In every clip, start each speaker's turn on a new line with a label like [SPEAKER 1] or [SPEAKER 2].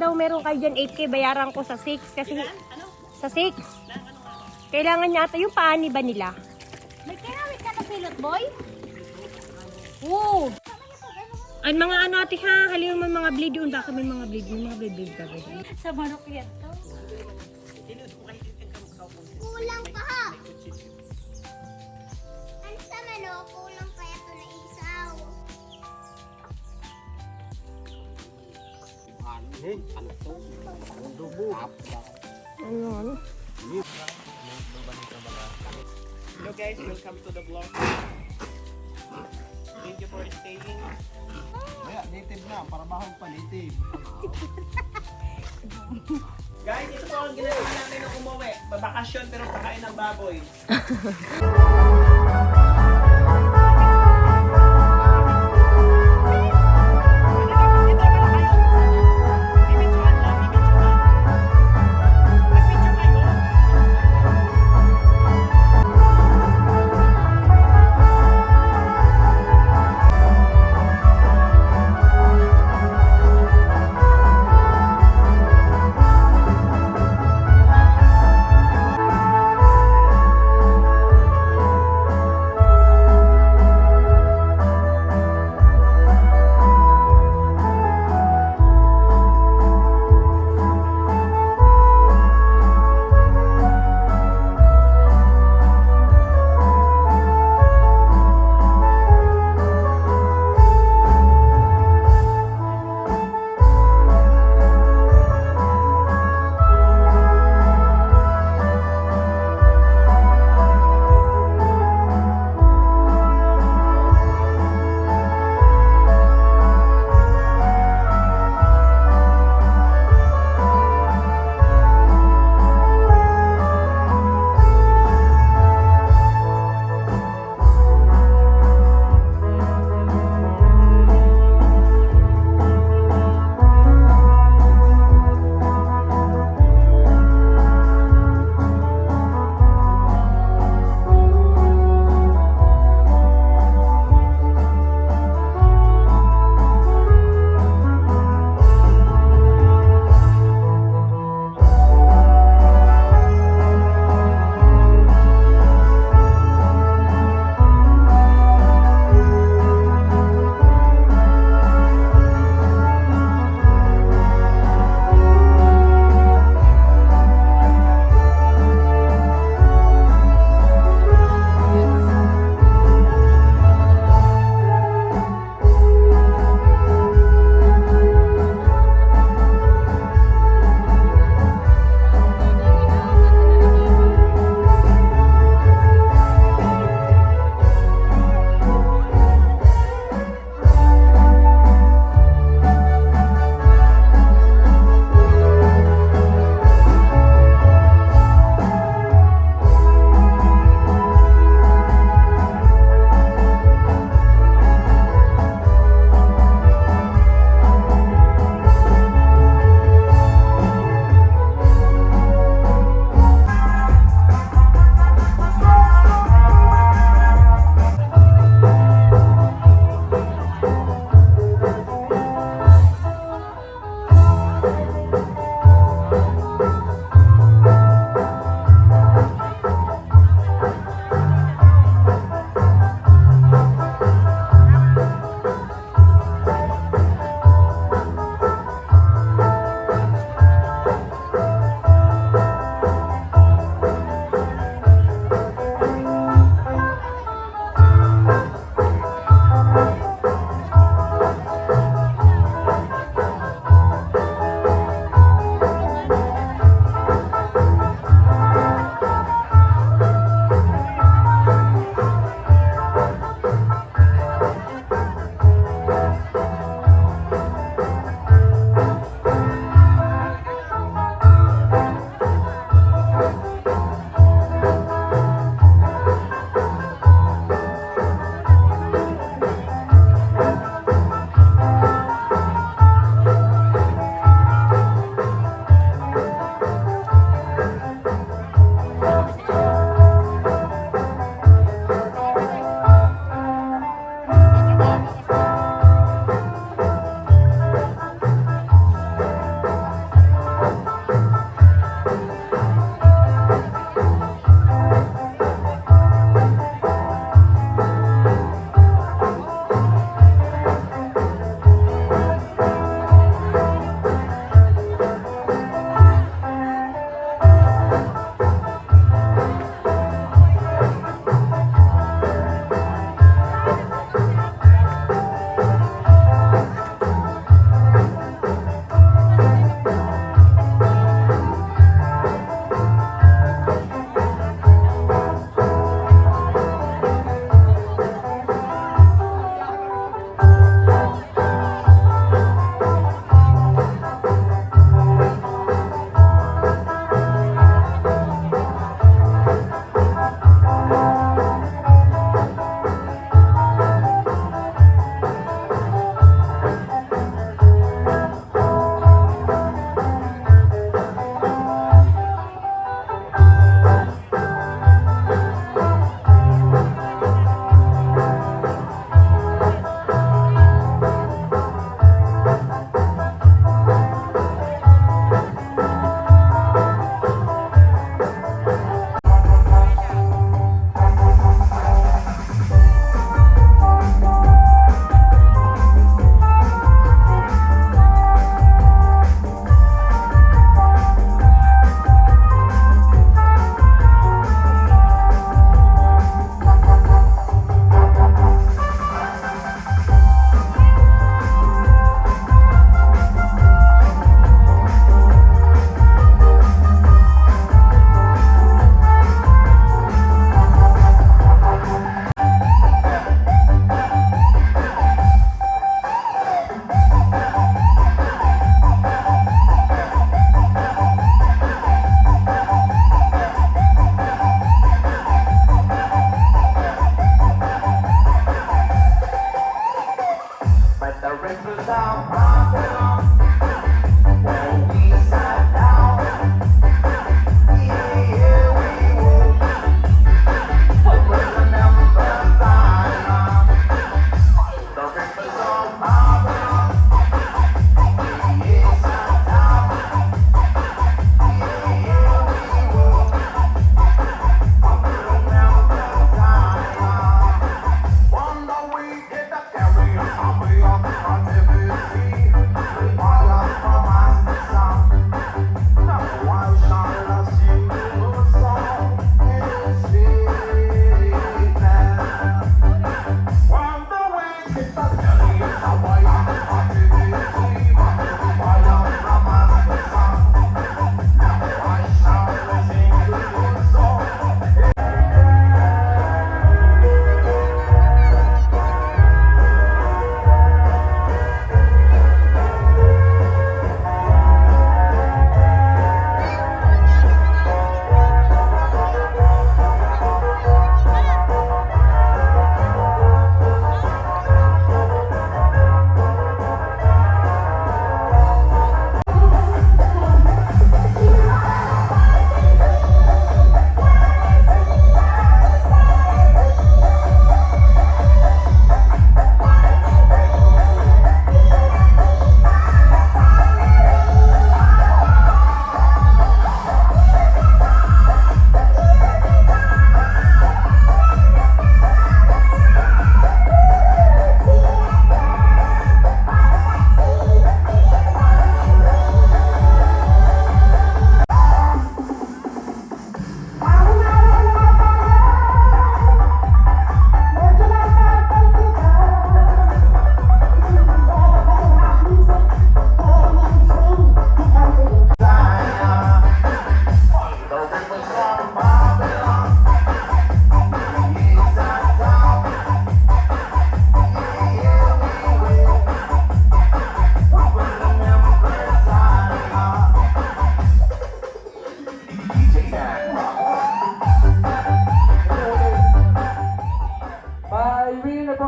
[SPEAKER 1] daw meron kayo dyan 8K, bayaran ko sa 6 kasi sa 6. Kailangan niya ata yung paani ba nila?
[SPEAKER 2] May kinamit ka na silot, boy?
[SPEAKER 1] Oo. Ang mga ano ate ha, halika mo mga bleed yun. Baka may mga bleed ka ba?
[SPEAKER 2] Sa manok yan to.
[SPEAKER 3] Kulang pa ha. Ano sa manok? Kulang pa ito na isaw.
[SPEAKER 1] Ano?
[SPEAKER 4] Hello guys, welcome to the vlog. Thank you for staying.
[SPEAKER 5] Kaya native na, para mahal pa native.
[SPEAKER 4] Guys, ito po ang ginagawa namin nung umuwi. Babakasyon pero pakain ng baboy.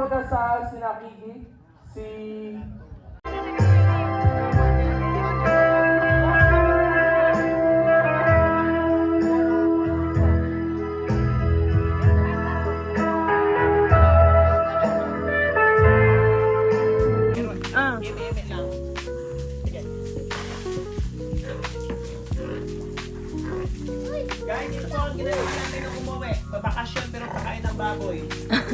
[SPEAKER 4] magkasal si Nakigi, si...
[SPEAKER 1] Ah.
[SPEAKER 4] Eme lang. Sige. Guys, ito po ang ginagawa namin nung umuwi. Babakasyon pero pakain ng baboy.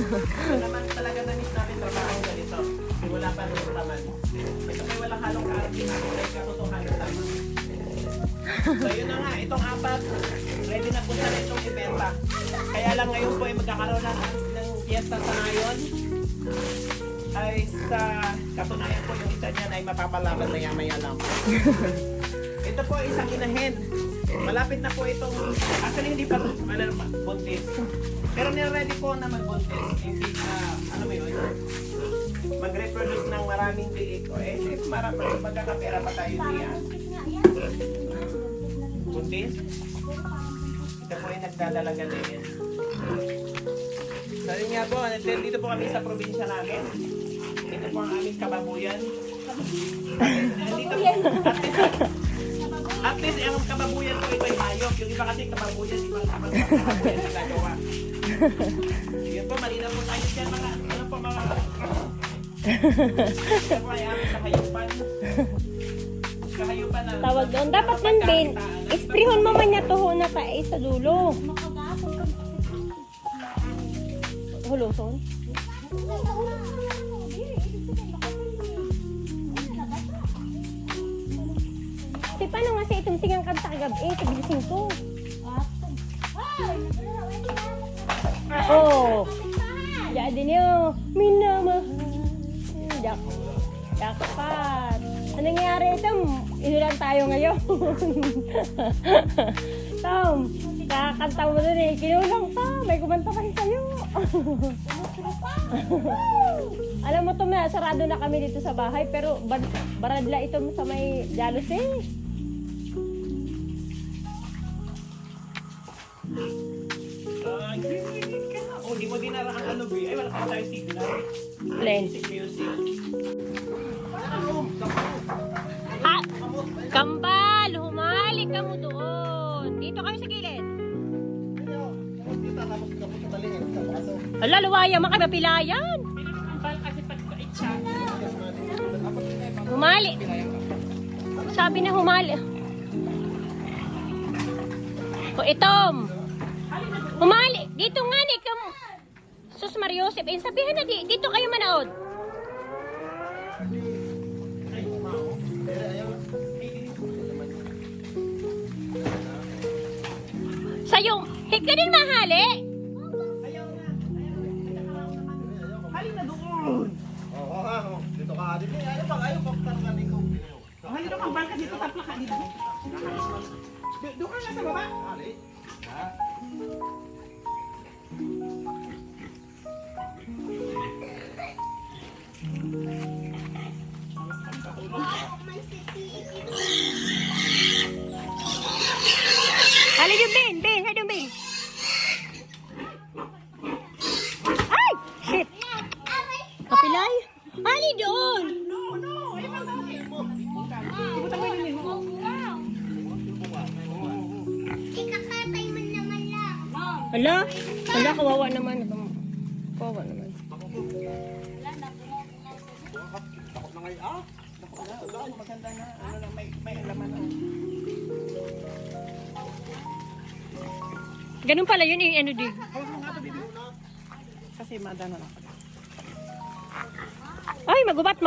[SPEAKER 4] Ito naman talaga na-miss namin trabaho ganito. Wala pa rin naman. Ito may walang halong kaarti na kulay katotohanan lamang. So yun na nga, itong apat, ready na po sa itong ibenta. Kaya lang ngayon po ay magkakaroon ng fiesta sa ngayon. Ay sa katunayan po yung isa niyan ay mapapalaban maya-maya lang. Ito po isang inahin. Malapit na po itong, actually hindi pa buntis. Pero niready po na magbuntis. Hindi na, ano mo yun, mag-reproduce ng maraming biik. O magkakapera pa tayo niya. Buntis? Ito po ay nagdadalaga din. So yun nga po, dito po kami sa probinsya namin. Ito po ang aming kababuyan. At least ang kababuyan ko ito ay hayop. Yung iba kasi kababuyan, ibang kababuyan na gagawa. Yun po, malinaw po tayo dyan mga, ano po mga... Ito po ay aming kahayupan. Kahayupan na...
[SPEAKER 1] Tawag doon. Dapat nun, Ben. Isprihon mo man niya toho na pa sa dulo. Huluson? Si paano nga sa itong singang kanta kagabi? Kabilising to. Oh. Diyan din yun. Minamahal. Jackpot. Ano nangyari ito? Inulan tayo ngayon. Tom, kakanta mo dun eh. Kinulang pa. May kumanta kasi sa'yo. Alam mo Tom, sarado na kami dito sa bahay. Pero baradla ito sa may jalos eh.
[SPEAKER 4] Oh, di mo dinara ang ano, Ay, wala pa tayo signal.
[SPEAKER 1] Lens.
[SPEAKER 4] Music.
[SPEAKER 1] Ha? Kambal, humalik ka mo doon. Dito kayo sa gilid. Ala, luwaya, makabapilayan.
[SPEAKER 4] Kambal kasi pagkait siya.
[SPEAKER 1] Humali. Sabi na humali. O, itom. Humali. Dito nga ni kam. Sus Mariosep, sabihin na dito kayo manood. Sayong, hika din mahali.
[SPEAKER 4] Halin na doon.
[SPEAKER 5] Oo nga, dito ka din. Ayaw pa targanin ko.
[SPEAKER 4] Halin na kambal ka dito, tapla ka dito. Doon ka na sa baba.
[SPEAKER 5] Hali. Ha?
[SPEAKER 1] Halin yung Ben, halin yung Ben. Ay, shit. Kapilay. Halin doon.
[SPEAKER 3] Ikakatay mo naman lang.
[SPEAKER 1] Hala, kawawa naman. Kawawa naman.
[SPEAKER 5] Takot na ngayon.
[SPEAKER 4] Maganda na, ano lang, may alaman na.
[SPEAKER 1] Ganun pala yun yung ano din.
[SPEAKER 4] Hawag mo nga ito, bibi. Kasi madana lang.
[SPEAKER 1] Ay, magubat.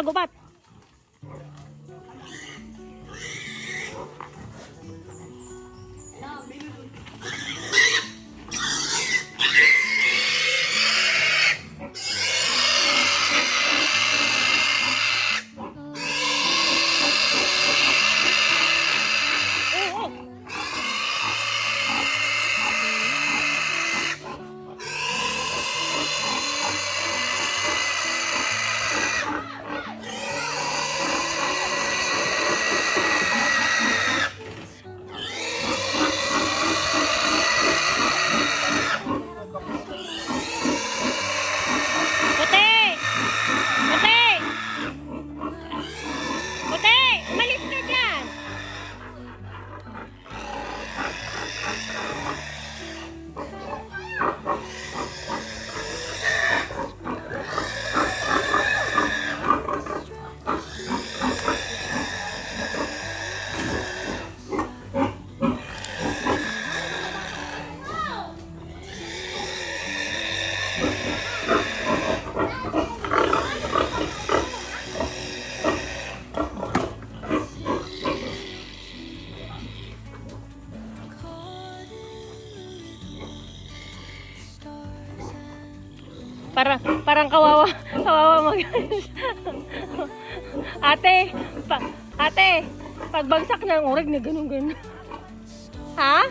[SPEAKER 1] Parang kawawa mag Ate, ate, pagbagsak ng urig na ganun. Ha?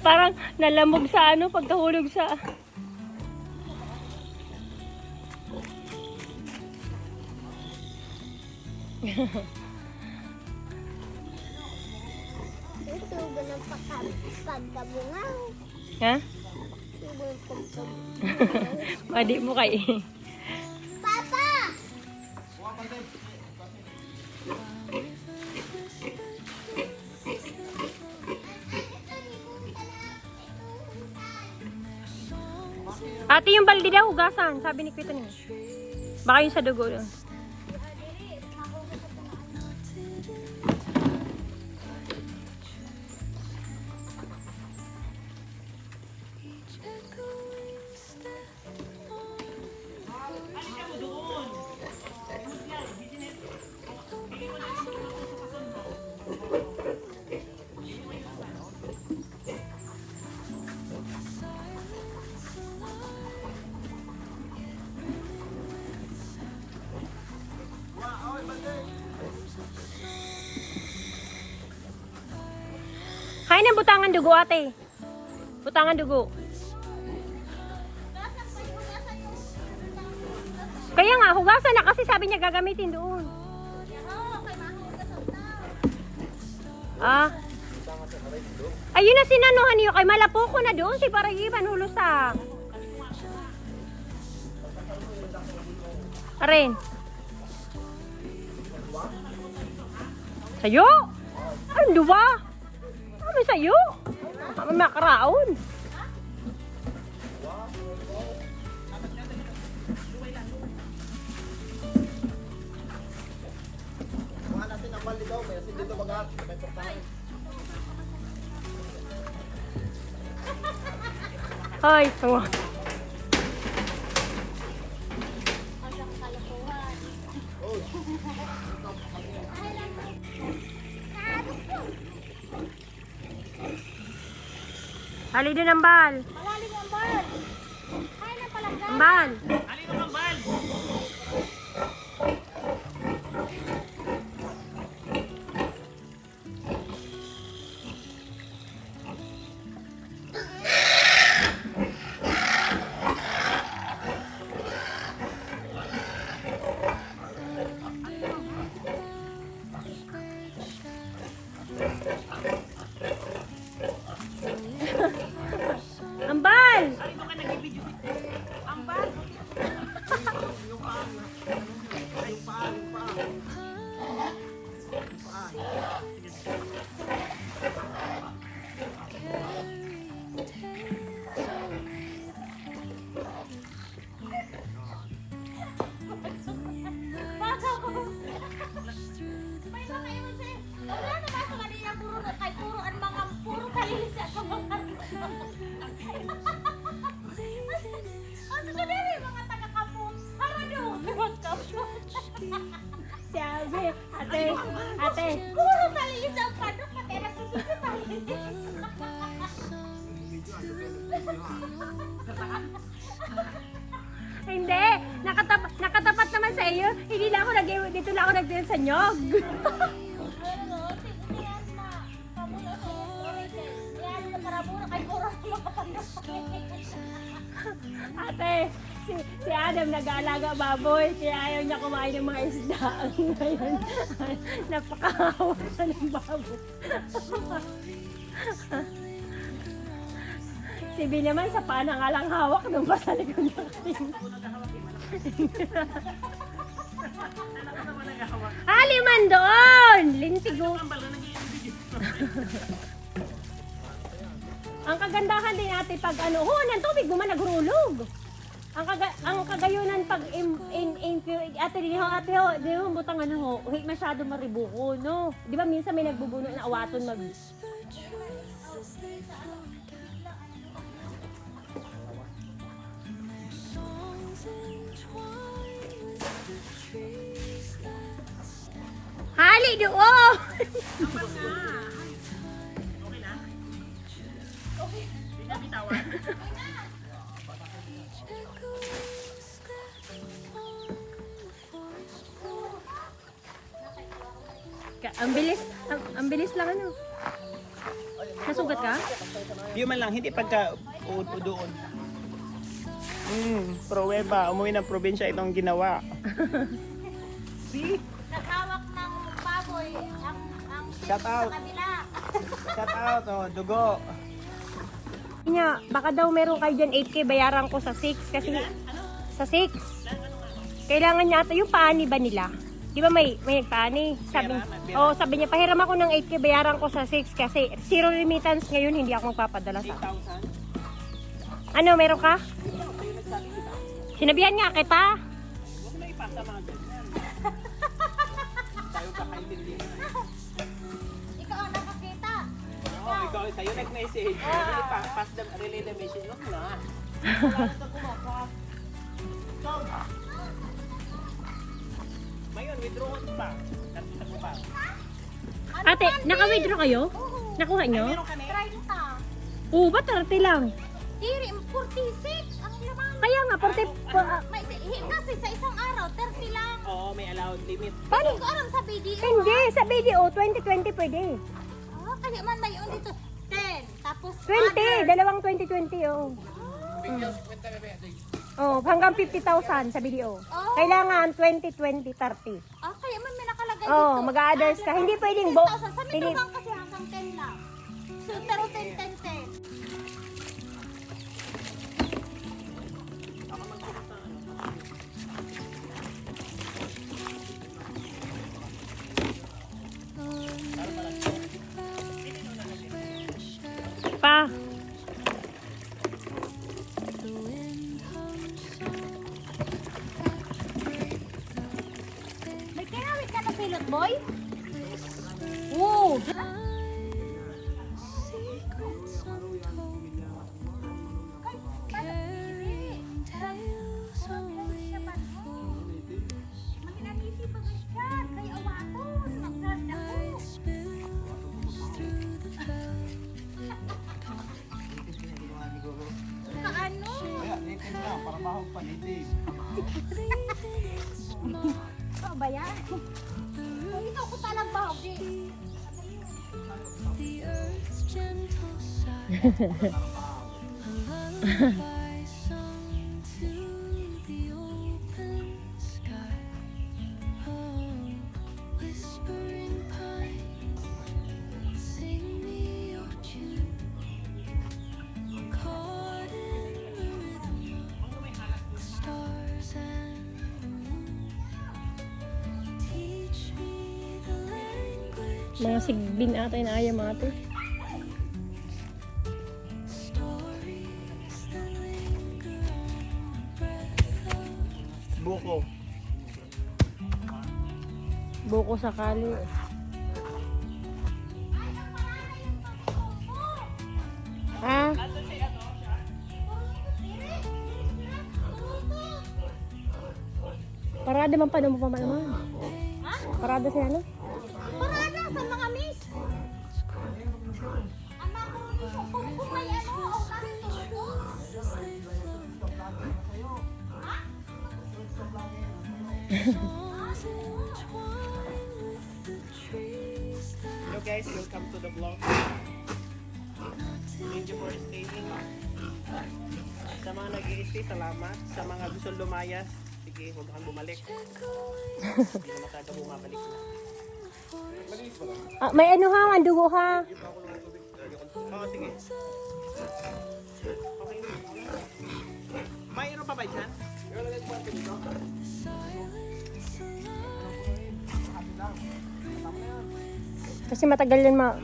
[SPEAKER 1] Parang nalamog sa pagkahulog sa...
[SPEAKER 3] Ito ba ng pagkabungaw?
[SPEAKER 1] Ha?
[SPEAKER 3] Ito ba ng pagkabungaw?
[SPEAKER 1] Madi mo kay...
[SPEAKER 3] Papa!
[SPEAKER 1] Ate, yung balde daw, hugasan. Sabi ni Kuya niya. Baka yung sa dugo yun. Kain ng butangan dugo, ate. Butangan dugo. Kaya nga, hugasan na kasi sabi niya gagamitin doon. Ah. Ayun na sinanuhan niyo kay malapo ko na doon si Paragiban hulusa. Arin. Sayo? Ano ba? Ano sayo? Kami makaraon.
[SPEAKER 5] Kuha natin ang bali daw, kasi dito bagat. May portahan.
[SPEAKER 1] Ay, tawa. Hali din ang bal.
[SPEAKER 2] Malalim ang bal. Kaya na palangga.
[SPEAKER 1] Ang bal.
[SPEAKER 4] Halino ng bal!
[SPEAKER 1] Ang bal.
[SPEAKER 4] Halino ka nag-video. Ang bal!
[SPEAKER 2] May mga iwan sa'yo. Wala na ba sa kanila puro na kay puro ang mga puro kalilis at mga Asa ko dili mga taga-kapong. Para doon.
[SPEAKER 1] Sabi, ate.
[SPEAKER 2] Puro kalilis ang padok pati nagpipili
[SPEAKER 1] Hindi. Nakatapat naman sa iyo. Hindi na ako dito lang ako nagdala sa nyog. Ate, si Adam nag-aalaga baboy. Kaya ayaw niya kumain ng mga isda. Ngayon, napakahawa siya ng baboy. Si B naman sa pana nga lang hawak nung pa sa likod natin. Haliman doon! Lintigo. Ang kagandahan din natin pag ng tubig guman naghulog. Ang kagayunan pag ate di ho butang hi masyado maribuko, no. Di ba minsan may nagbubuno na awaton mag Hali doon!
[SPEAKER 4] Okay na? Okay. Hindi na bitawan.
[SPEAKER 1] Ang bilis lang ano. Nasugat ka?
[SPEAKER 4] Di man lang, hindi pagka uod-udoon. Pruweba, umuwi ng probinsya itong ginawa. See?
[SPEAKER 2] Naghawak ng baboy ang
[SPEAKER 4] Shout out.
[SPEAKER 2] sa kabila.
[SPEAKER 4] Shout out, oh, dugo.
[SPEAKER 1] Nga, baka daw meron kayo dyan 8K, bayaran ko sa 6 kasi sa 6. Kailangan niya ata yung paani ba nila? Di ba may nagpaani? Sabi niya, pahiram ako ng 8K, bayaran ko sa 6 kasi zero remittance ngayon, hindi ako magpapadala sa.
[SPEAKER 4] 8,000.
[SPEAKER 1] Ano, meron ka? Sinabihan nga kita.
[SPEAKER 4] Huwag na ipasa mga ganyan. Tayo kakaintindi na.
[SPEAKER 2] Ikaw ang nakakita.
[SPEAKER 4] Oo, ikaw, sa'yo nag-message. Pass the relay the message. Huwag na. Ngayon, withdraw pa. Tatlo mo pa.
[SPEAKER 1] Ate, naka-withdraw kayo? Nakuha nyo?
[SPEAKER 4] Meron ka na eh.
[SPEAKER 2] 30.
[SPEAKER 1] Oo, ba 30 lang?
[SPEAKER 2] Diri, 46 ang laman.
[SPEAKER 1] Kaya nga, 40.
[SPEAKER 2] Kasi sa isang araw, 30 lang.
[SPEAKER 4] Oo, may allowed limit.
[SPEAKER 2] Hindi ko alam sa BDO.
[SPEAKER 1] Hindi, sa BDO, 2020 pwede.
[SPEAKER 2] Ah, kaya man may dito. 10. Tapos
[SPEAKER 1] 20, dalawang 2020, oo. Oh, hanggang 50,000 sa BDO.
[SPEAKER 2] Oh.
[SPEAKER 1] Kailangan 2020, 30.
[SPEAKER 2] Ah, kaya man may nakalagay
[SPEAKER 1] Oh,
[SPEAKER 2] dito.
[SPEAKER 1] mag-a-others ka. Hindi pwedeng
[SPEAKER 2] 10,000. Sa
[SPEAKER 1] hindi-
[SPEAKER 2] Mindanao kasi hanggang 10 lang. So, pero 10, 10, 10.
[SPEAKER 1] pa.
[SPEAKER 2] May kinawit ka na pilot boy?
[SPEAKER 1] Oo.
[SPEAKER 5] Kaya native na, para mahal pa native.
[SPEAKER 2] Ikaw ba yan? Kung ikaw ko talang bahog di.
[SPEAKER 1] Mga sigbin ata yung ayaw mga ito.
[SPEAKER 4] Buko.
[SPEAKER 1] Buko sakali. Ah, parada man pa mo pa man. Parada siya ano?
[SPEAKER 2] Parada sa mga miss. Ang mga kung may ano, o kami tulo.
[SPEAKER 4] Hello guys, welcome to the vlog. Thank you for staying. Sa mga nag-i-stay, salamat. Sa mga gusto lumayas, sige, huwag kang bumalik. Hindi na masyado bumabalik na.
[SPEAKER 1] Ah, may ano ha, ang dugo ha.
[SPEAKER 4] Oo, sige. Okay. Mayroon pa ba dyan?
[SPEAKER 1] Kasi matagal yan ano.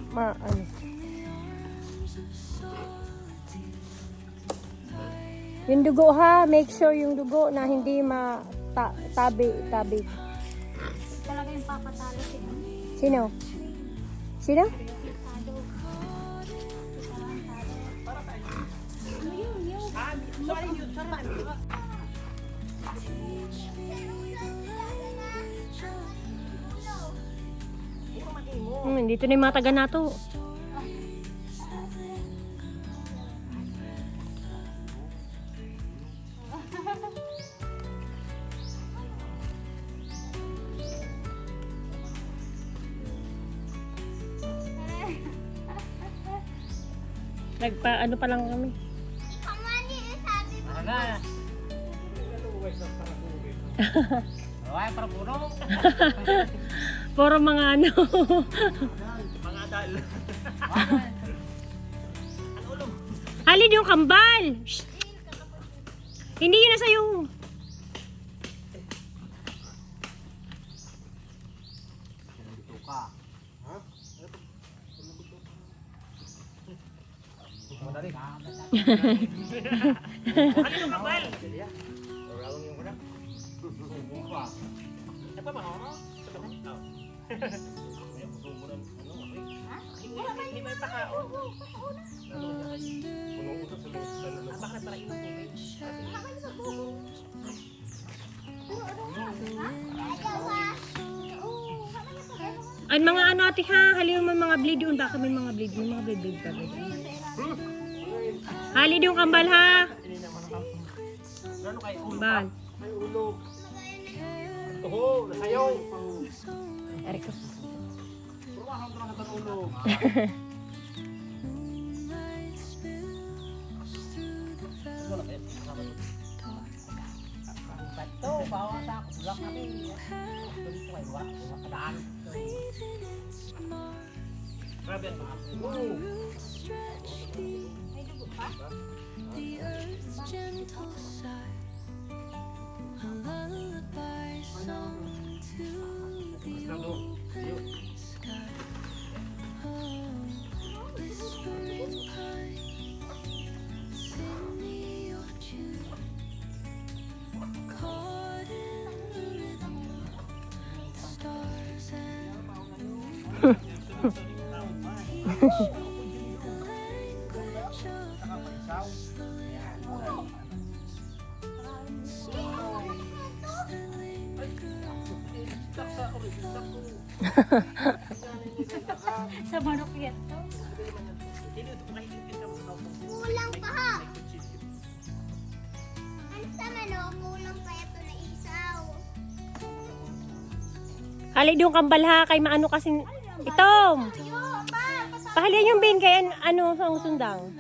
[SPEAKER 1] Yung dugo ha, make sure yung dugo na hindi tabi.
[SPEAKER 2] Talaga yung papatalo sila.
[SPEAKER 1] Sino? Sino?
[SPEAKER 4] Sorry, yun. Sorry.
[SPEAKER 1] Dito na yung mga taga nato. Ano pa lang kami.
[SPEAKER 3] Ikaw nga niya, sabi mo.
[SPEAKER 1] Puro mga ano.
[SPEAKER 4] Mga dal.
[SPEAKER 1] Halid yung kambal. Shh. Hindi yun na sa'yo.
[SPEAKER 4] Ano yung kapal? Apa ba ako? Hindi ba pakao? Bakit para inom tubig?
[SPEAKER 1] Ang mga ano ate ha, halid yung mga bleed yun. Baka may mga bleed. May mga bleed pa. Halid yung kambal ha.
[SPEAKER 4] Ano kayo?
[SPEAKER 1] Kambal.
[SPEAKER 4] Ay, ulo. Oo, nasayaw.
[SPEAKER 1] Eriko.
[SPEAKER 4] Purwahan ko na ng ulo. Bato, bawa sa ako. Bulak kami. Dito ay wala. Makadaan. Grabe ang mga.
[SPEAKER 1] Sa manok yan.
[SPEAKER 3] Kulang pa ha. Ano sa manok? Kulang pa ito na isaw.
[SPEAKER 1] Halid yung kambal ha, kay maano kasing itom. Pahalian yung bin kay ano sa sundang.